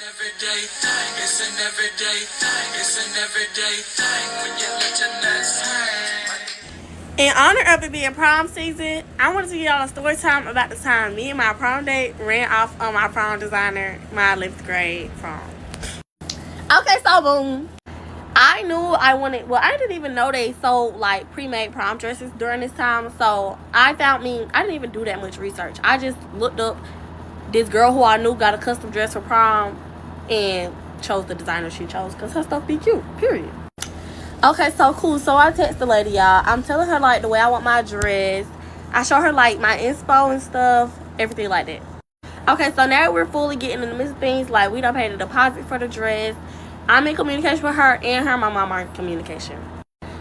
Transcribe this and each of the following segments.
everyday thing. It's an everyday thing. It's an everyday thing when you let your nuts hang. In honor of it being prom season, I wanted to give y'all a story time about the time me and my prom date ran off on my prom designer, my 11th grade prom. Okay, so boom. I knew I wanted, well, I didn't even know they sold like pre-made prom dresses during this time. So I didn't even do that much research. I just looked up this girl who I knew got a custom dress for prom and chose the designer she chose because her stuff be cute, period. Okay, so cool. So I text the lady, y'all. I'm telling her like the way I want my dress. I show her like my inspo and stuff, everything like that. Okay, so now we're fully getting in the midst of things. Like we done paid a deposit for the dress. I'm in communication with her, and my mom are in communication.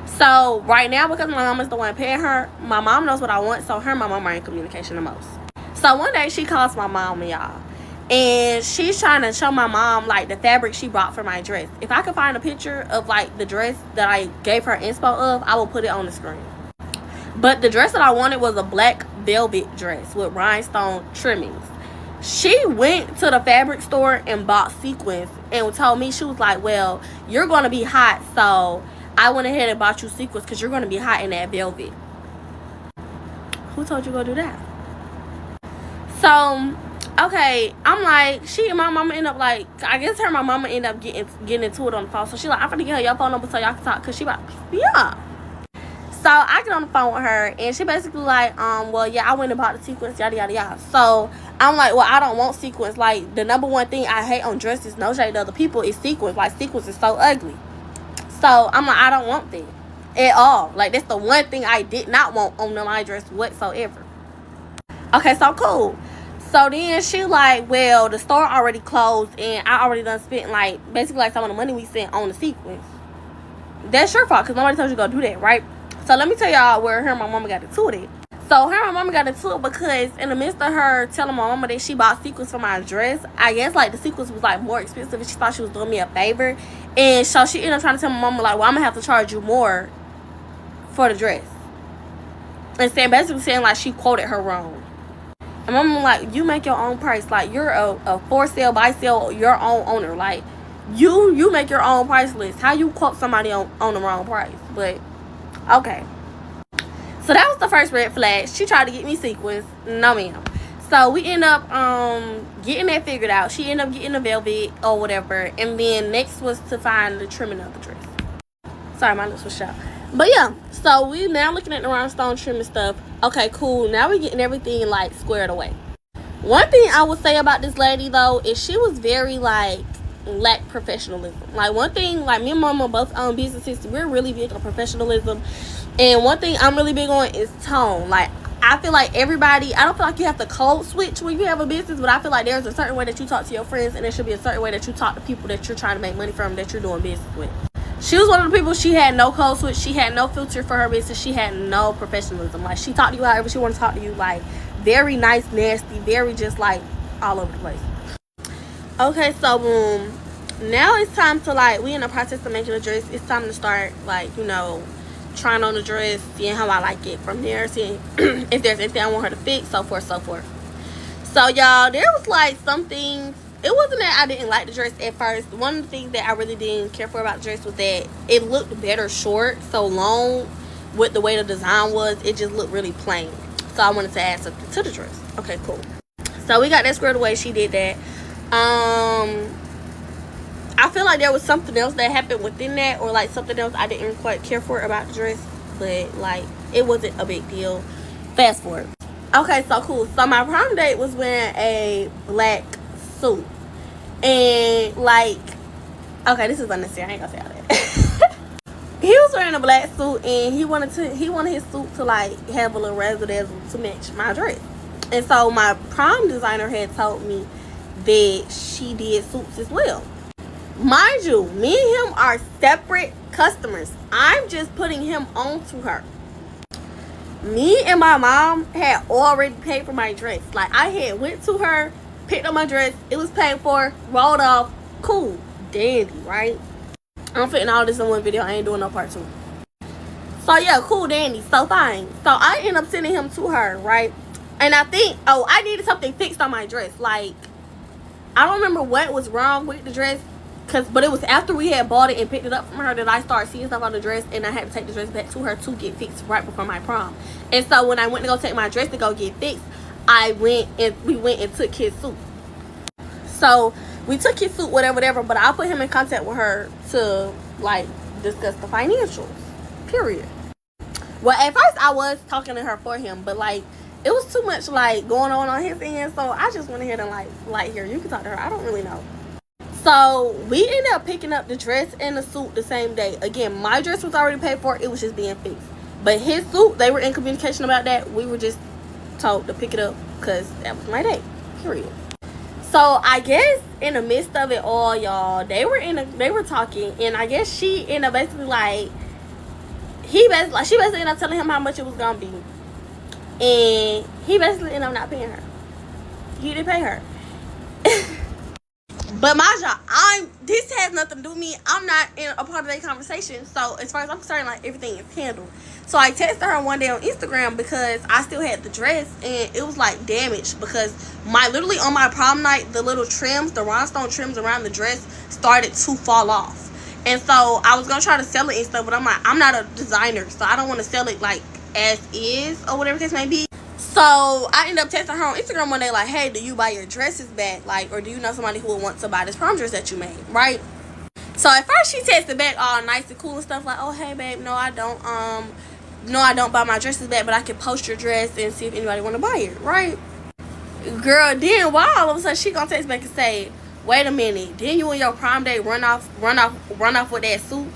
So right now, because my mom is the one paying her, my mom knows what I want, so her and my mom are in communication the most. So one day she calls my mom, y'all, and she's trying to show my mom like the fabric she bought for my dress. If I could find a picture of like the dress that I gave her inspo of, I will put it on the screen. But the dress that I wanted was a black velvet dress with rhinestone trimmings. She went to the fabric store and bought sequins and told me, she was like, well, you're going to be hot, so I went ahead and bought you sequins because you're going to be hot in that velvet. Who told you to go do that? So, okay, I'm like, she and my mama end up like, I guess her and my mama end up getting into it on the phone. So she like, I'm going to get her your phone number so y'all can talk because she about to piss me off. So I get on the phone with her and she basically like, well, yeah, I went and bought the sequins, yada, yada, yada. So I'm like, well, I don't want sequins. Like, the number one thing I hate on dresses, no shade to other people, is sequins. Like, sequins is so ugly. So I'm like, I don't want that at all. Like, that's the one thing I did not want on my dress whatsoever. Okay, so cool. So then she like, well, the store already closed and I already done spent like, basically like some of the money we spent on the sequins. That's your fault because nobody told you to go do that, right? So let me tell y'all where her and my mama got into it. So her and my mama got into it because in the midst of her telling my mama that she bought sequins for my dress, I guess like the sequins was like more expensive and she thought she was doing me a favor. And so she ended up trying to tell my mama like, well, I'm gonna have to charge you more for the dress. And basically saying like she quoted her wrong. And my mama like, you make your own price. Like you're a for sale, buy sale, your own owner. Like you make your own price list. How you quote somebody on the wrong price? But okay. So that was the first red flag. She tried to get me sequins. No, ma'am. So we end up getting that figured out. She ended up getting the velvet or whatever. And then next was to find the trimming of the dress. Sorry, my lips was shut. But yeah, so we now looking at the rhinestone trimming stuff. Okay, cool. Now we're getting everything like squared away. One thing I would say about this lady though is she was very like lack professionalism. Like one thing, like me and mama both own businesses, we're really big on professionalism. And one thing I'm really big on is tone. Like I feel like everybody, I don't feel like you have to code switch when you have a business, but I feel like there's a certain way that you talk to your friends and there should be a certain way that you talk to people that you're trying to make money from, that you're doing business with. She was one of the people, she had no code switch, she had no filter for her business, she had no professionalism. Like she talked to you however she wanted to talk to you, like very nice, nasty, very just like all over the place. Okay, so boom. Now it's time to like, we in the process of making a dress. It's time to start like, you know, trying on the dress, seeing how I like it from there, seeing if there's anything I want her to fix, so forth, so forth. So y'all, there was like some things. It wasn't that I didn't like the dress at first. One of the things that I really didn't care for about the dress was that it looked better short. So long with the way the design was, it just looked really plain. So I wanted to add something to the dress. Okay, cool. So we got that squared away. She did that. I feel like there was something else that happened within that, or like something else I didn't quite care for about the dress, but like it wasn't a big deal. Fast forward. Okay, so cool. So my prom date was wearing a black suit. And like, okay, this is unnecessary. I ain't gonna say all that. He was wearing a black suit and he wanted his suit to like have a little razzle dazzle to match my dress. And so my prom designer had told me that she did suits as well. Mind you, me and him are separate customers. I'm just putting him on to her. Me and my mom had already paid for my dress. Like I had went to her, picked up my dress, it was paid for, rolled off, cool, dandy, right? I'm fitting all this in one video. I ain't doing no part two. So yeah, cool, dandy, so fine. So I end up sending him to her, right? And I think, oh, I needed something fixed on my dress. Like I don't remember what was wrong with the dress, but it was after we had bought it and picked it up from her that I started seeing stuff on the dress, and I had to take the dress back to her to get fixed right before my prom. And so when I went to go take my dress to go get fixed, we went and took his suit. So we took his suit, whatever. But I put him in contact with her to like discuss the financials. Period. Well, at first I was talking to her for him, but like it was too much like going on his end, so I just went ahead and like here, you can talk to her. I don't really know. So we ended up picking up the dress and the suit the same day. Again, my dress was already paid for; it was just being fixed. But his suit, they were in communication about that. We were just told to pick it up because that was my day. Period. So I guess in the midst of it all, y'all, they were talking, and I guess she ended up basically like she basically ended up telling him how much it was gonna be, and he basically ended up not paying her. He didn't pay her. But mind y'all, this has nothing to do with me. I'm not in a part of that conversation. So as far as I'm concerned, like everything is handled. So I texted her one day on Instagram because I still had the dress and it was like damaged because literally on my prom night, the little trims, the rhinestone trims around the dress started to fall off. And so I was gonna try to sell it and stuff, but I'm like, I'm not a designer, so I don't want to sell it like as is or whatever the case may be. So I ended up texting her on Instagram one day like, hey, do you buy your dresses back? Like, or do you know somebody who would want to buy this prom dress that you made, right? So at first she texted back all nice and cool and stuff like, oh, hey, babe, no, I don't buy my dresses back, but I can post your dress and see if anybody want to buy it, right? Girl, then why all of a sudden she gonna text back and say, wait a minute, didn't you and your prom day run off with that suit?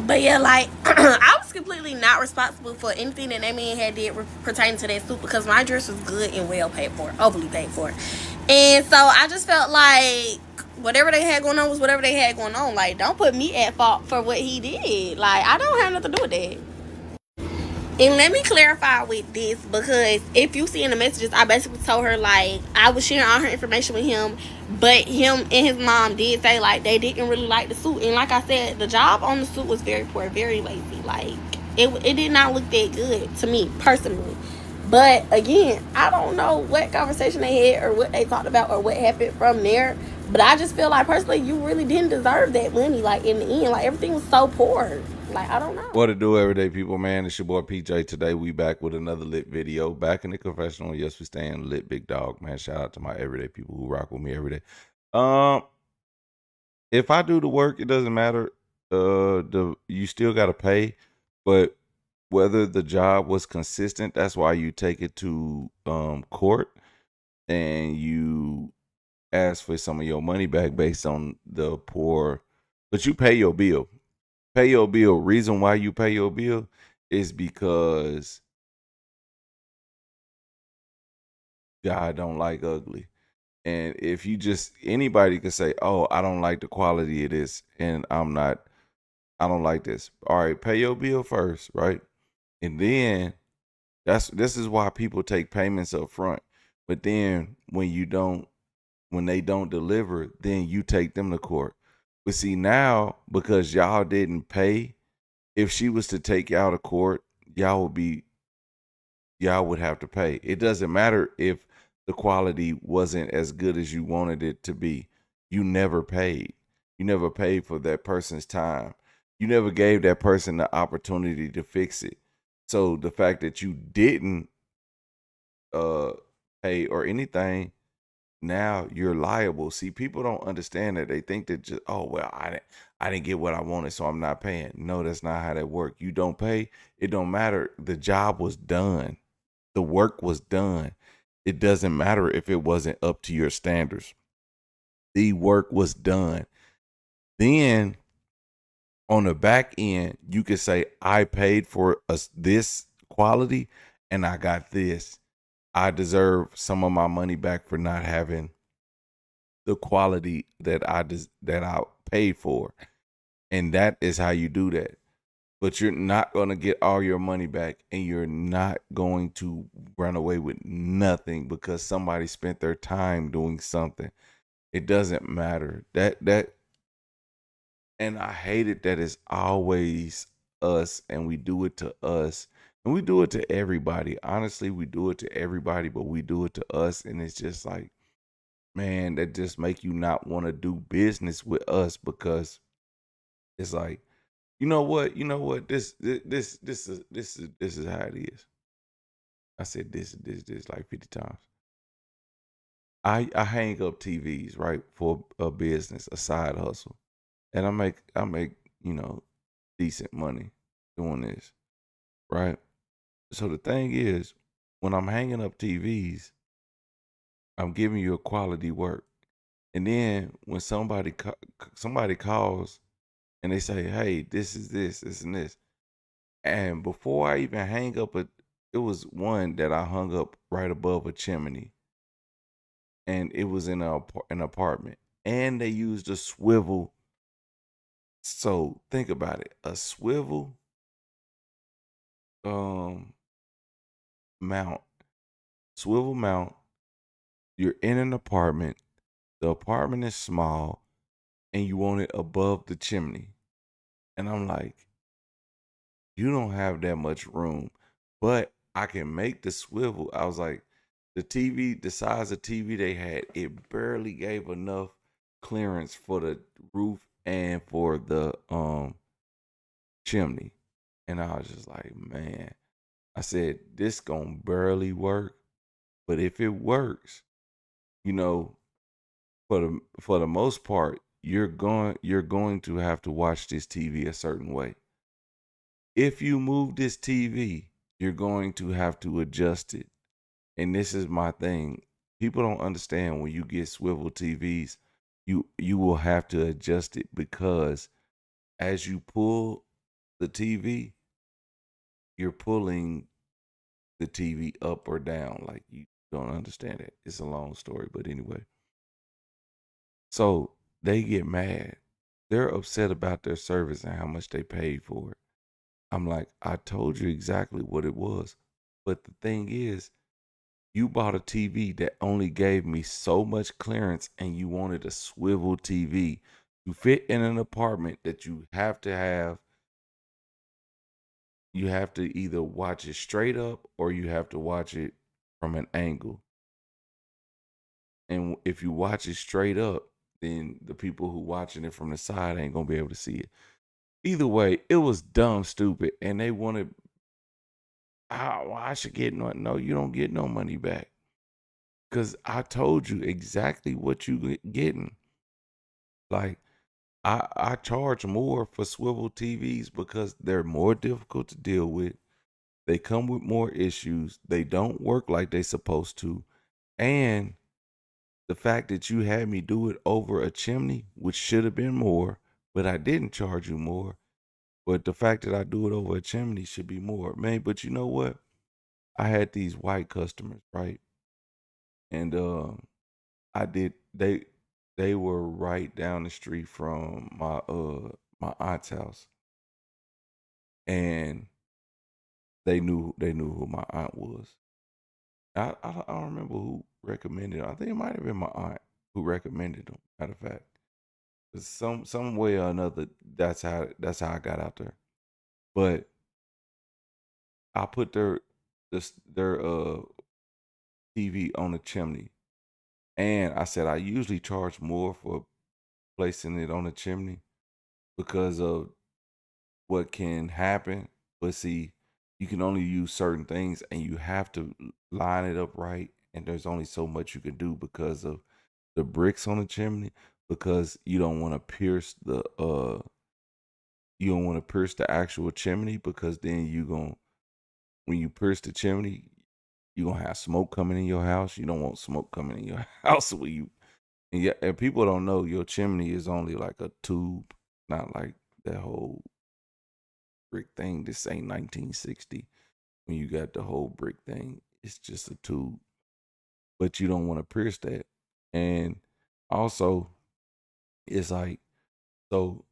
But yeah, like I was completely not responsible for anything that man had did pertaining to that suit because my dress was good and well paid for, overly paid for. And so I just felt like whatever they had going on was whatever they had going on. Like, don't put me at fault for what he did. Like, I don't have nothing to do with that. And let me clarify with this, because if you see in the messages, I basically told her like I was sharing all her information with him, but him and his mom did say like they didn't really like the suit. And like I said, the job on the suit was very poor, very lazy. Like it did not look that good to me personally. But again, I don't know what conversation they had or what they talked about or what happened from there. But I just feel like personally, you really didn't deserve that money. Like in the end, like everything was so poor. Like, I don't know. What to do, everyday people, man? It's your boy PJ. Today we back with another lit video. Back in the confessional. Yes, we staying lit, big dog, man. Shout out to my everyday people who rock with me every day. If I do the work, it doesn't matter. You still gotta pay, but whether the job was consistent, that's why you take it to court and you ask for some of your money back based on the poor, but you pay your bill. Pay your bill. Reason why you pay your bill is because God don't like ugly. And if you just, anybody could say, oh, I don't like the quality of this and I don't like this. All right, pay your bill first, right? And then this is why people take payments up front. But then when they don't deliver, then you take them to court. But see, now, because y'all didn't pay, if she was to take y'all to court, y'all would have to pay. It doesn't matter if the quality wasn't as good as you wanted it to be. You never paid. You never paid for that person's time. You never gave that person the opportunity to fix it. So the fact that you didn't pay or anything, now you're liable. See, people don't understand that. They think that just, oh, well, I didn't get what I wanted, so I'm not paying. No, that's not how that works. You don't pay, it don't matter. The job was done. The work was done. It doesn't matter if it wasn't up to your standards. The work was done. Then on the back end, you could say, I paid for this quality and I got this. I deserve some of my money back for not having the quality that I paid for. And that is how you do that. But you're not going to get all your money back, and you're not going to run away with nothing because somebody spent their time doing something. It doesn't matter. And I hate it that it's always us, and we do it to us. And we do it to everybody. Honestly, we do it to everybody, but we do it to us. And it's just like, man, that just make you not want to do business with us because it's like, you know what, this is how it is. I said this like 50 times. I hang up TVs, right, for a business, a side hustle. And I make, you know, decent money doing this, right? So the thing is, when I'm hanging up TVs, I'm giving you a quality work. And then when somebody calls and they say, "Hey, this is this and this," and before I even hang up, it was one that I hung up right above a chimney, and it was in an apartment, and they used a swivel. So think about it, a swivel um mount, swivel mount. You're in an apartment. The apartment is small, and you want it above the chimney. And I'm like, you don't have that much room, but I can make the swivel. I was like, the TV, the size of TV they had, it barely gave enough clearance for the roof and for the chimney. And I was just like, man, I said, this gonna barely work. But if it works, you know, for the most part, you're going to have to watch this TV a certain way. If you move this TV, you're going to have to adjust it. And this is my thing. People don't understand when you get swivel TVs, you will have to adjust it because as you pull the TV, you're pulling the TV up or down. Like you don't understand it. It's a long story, but anyway. So they get mad. They're upset about their service and how much they paid for it. I'm like, I told you exactly what it was. But the thing is, you bought a TV that only gave me so much clearance and you wanted a swivel TV to fit in an apartment that you have to either watch it straight up or you have to watch it from an angle. And if you watch it straight up, then the people who watching it from the side ain't gonna be able to see it. Either way, it was dumb, stupid, and they wanted. Oh, I should get no. You don't get no money back because I told you exactly what you getting. Like I charge more for swivel TVs because they're more difficult to deal with. They come with more issues. They don't work like they supposed to, and the fact that you had me do it over a chimney, which should have been more, but I didn't charge you more. But the fact that I do it over a chimney should be more, man. But you know what? I had these white customers, right? And I did they were right down the street from my aunt's house. And they knew who my aunt was. I don't remember who recommended them. I think it might have been my aunt who recommended them, matter of fact. 'Cause some way or another, that's how I got out there. But I put their TV on the chimney. And I said I usually charge more for placing it on the chimney because of what can happen. But see, you can only use certain things and you have to line it up right. And there's only so much you can do because of the bricks on the chimney, because you don't want to pierce the actual chimney, because then when you pierce the chimney, you're gonna have smoke coming in your house. You don't want smoke coming in your house when you. And yeah, and people don't know your chimney is only like a tube, not like that whole brick thing. This ain't 1960 when you got the whole brick thing. It's just a tube, but you don't want to pierce that. And also, it's like, so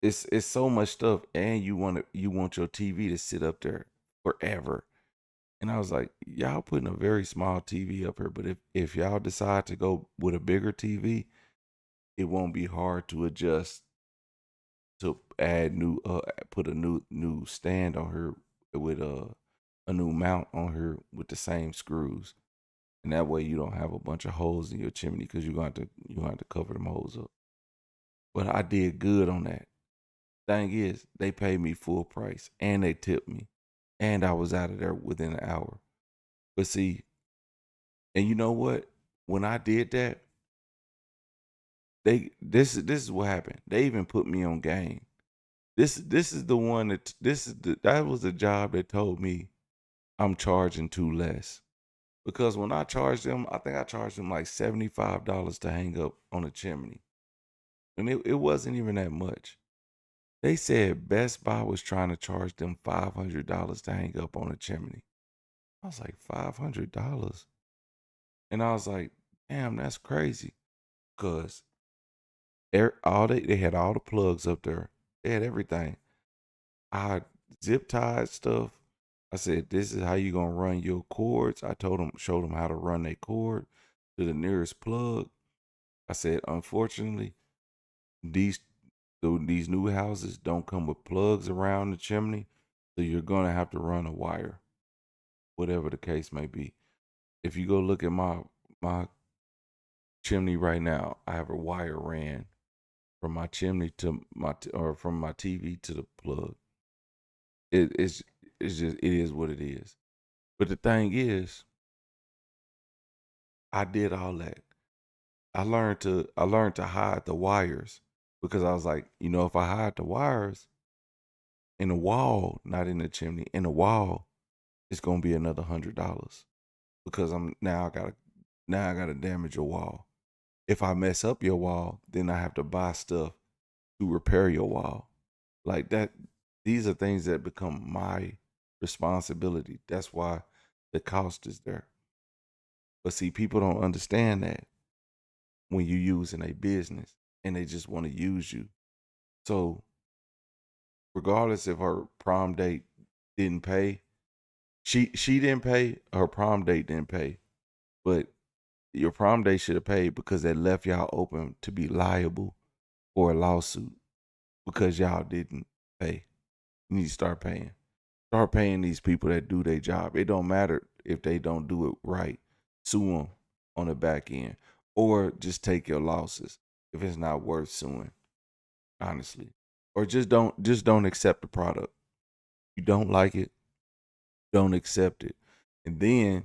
it's so much stuff, and you want your TV to sit up there forever. And I was like, y'all putting a very small TV up here, but if y'all decide to go with a bigger TV, it won't be hard to adjust to add put a new stand on her with a new mount on her with the same screws. and that way you don't have a bunch of holes in your chimney because you're going to have to cover them holes up. But I did good on that. Thing is, they paid me full price and they tipped me, and I was out of there within an hour. But see, and you know what? When I did that, this is what happened. They even put me on game. This is the one that was the job that told me I'm charging too less. Because when I charged them, I think I charged them like $75 to hang up on a chimney. And it wasn't even that much. They said Best Buy was trying to charge them $500 to hang up on a chimney. I was like, $500? And I was like, damn, that's crazy. Because they had all the plugs up there. They had everything. I zip tied stuff. I said, this is how you gonna run your cords. I showed them how to run their cord to the nearest plug. I said, unfortunately, these new houses don't come with plugs around the chimney, so you're gonna have to run a wire, whatever the case may be. If you go look at my chimney right now, I have a wire ran from my chimney to or from my TV to the plug. It's just it is what it is. But the thing is, I did all that. I learned to hide the wires because I was like, if I hide the wires in the wall, not in the chimney, in the wall, it's gonna be another $100 because I gotta damage your wall. If I mess up your wall, then I have to buy stuff to repair your wall. Like that, these are things that become my responsibility. That's why the cost is there. But see, people don't understand that when you're using a business and they just want to use you. So regardless if her prom date didn't pay, she didn't pay, her prom date didn't pay. But your prom date should have paid because that left y'all open to be liable for a lawsuit because y'all didn't pay. You need to start paying. Start paying these people that do their job. It don't matter if they don't do it right. Sue them on the back end, or just take your losses if it's not worth suing. Honestly, or just don't accept the product. You don't like it, don't accept it, and then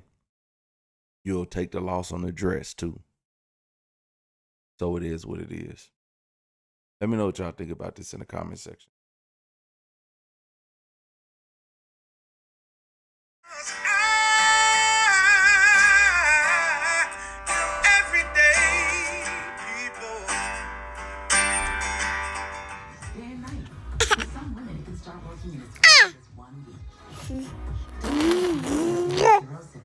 you'll take the loss on the dress too. So it is what it is. Let me know what y'all think about this in the comment section. Day and night. For some women, it can start working in as fast as 1 week.